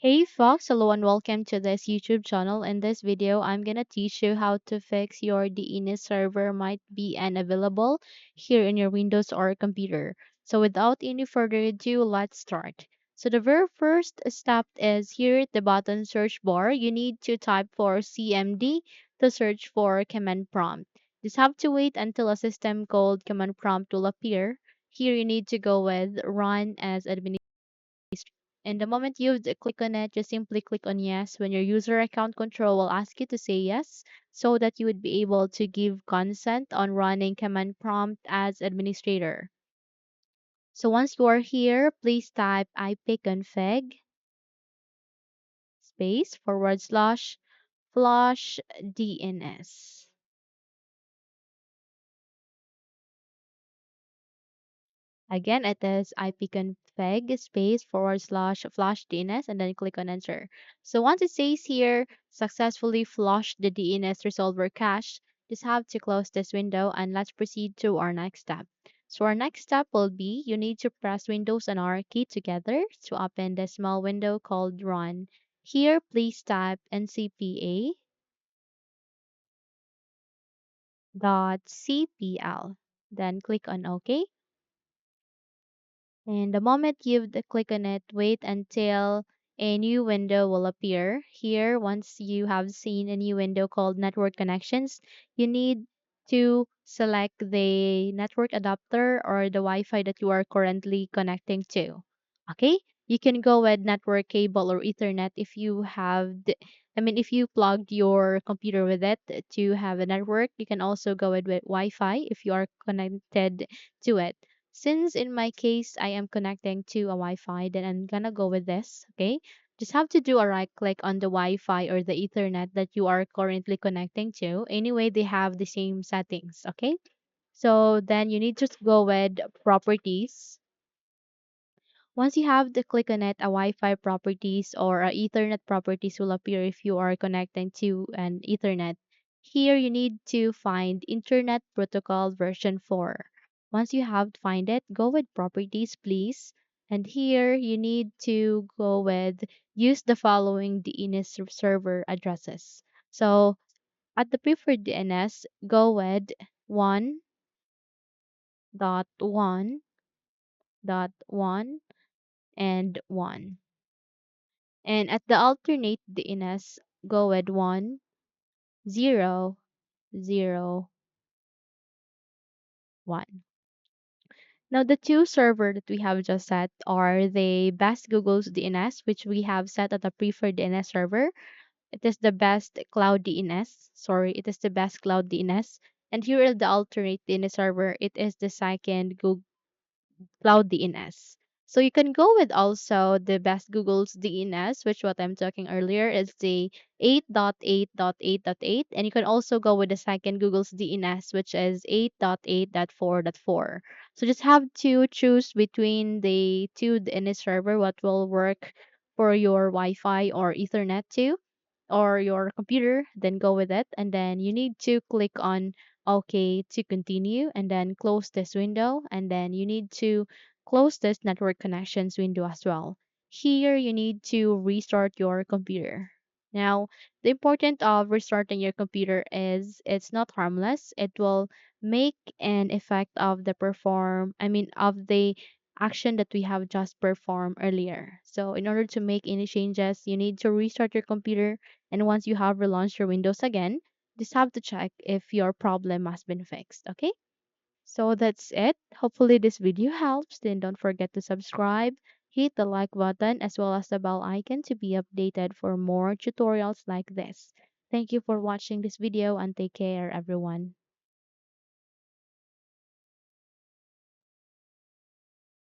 Hey folks, hello and welcome to this YouTube channel. In this video, I'm gonna teach you how to fix your DNS server might be unavailable here in your Windows or computer. So without any further ado, let's start. So the very first step is here at the bottom search bar, you need to type for CMD to search for command prompt. Just have to wait until a system called command prompt will appear. Here you need to go with run as administrator. And the moment you click on it, just simply click on yes. When your user account control will ask you to say yes, so that you would be able to give consent on running command prompt as administrator. So once you are here, please type ipconfig space / flush DNS. Again, it is ipconfig space / flush DNS and then click on enter. So once it says here, successfully flushed the DNS resolver cache, just have to close this window and let's proceed to our next step. So our next step will be you need to press Windows and R key together to open the small window called Run. Here, please type ncpa.cpl. Then click on OK. And the moment you click on it, wait until a new window will appear. Here, once you have seen a new window called Network Connections, you need to select the network adapter or the Wi-Fi that you are currently connecting to. Okay? You can go with network cable or Ethernet if you have, if you plugged your computer with it to have a network. You can also go with Wi-Fi if you are connected to it. Since in my case I am connecting to a Wi-Fi, then I'm gonna go with this, okay? Just have to do a right click on the Wi-Fi or the Ethernet that you are currently connecting to. Anyway, they have the same settings, okay? So then you need to go with properties. Once you have the click on it, a Wi-Fi properties or a Ethernet properties will appear if you are connecting to an Ethernet. Here you need to find Internet Protocol version 4. Once you have find it, go with properties please. And here you need to go with use the following DNS server addresses. So at the preferred DNS, go with 1.1.1 and 1. And at the alternate DNS, go with 1.0.0.1. Now, the two server that we have just set are the best Google's DNS, which we have set at the preferred DNS server. It is the best cloud DNS. Sorry, it is the best cloud DNS. And here is the alternate DNS server. It is the second Google Cloud DNS. So you can go with also the best Google's DNS, which what I'm talking earlier is the 8.8.8.8. And you can also go with the second Google's DNS, which is 8.8.4.4. So just have to choose between the two DNS server, what will work for your Wi-Fi or Ethernet too, or your computer, then go with it. And then you need to click on OK to continue and then close this window. And then you need to close this network connections window as well. Here you need to restart your computer. Now, the importance of restarting your computer is it's not harmless. It will make an effect of the of the action that we have just performed earlier. So in order to make any changes, you need to restart your computer, and once you have relaunched your Windows again, just have to check if your problem has been fixed, okay? So that's it. Hopefully this video helps. Then don't forget to subscribe, hit the like button as well as the bell icon to be updated for more tutorials like this. Thank you for watching this video and take care everyone.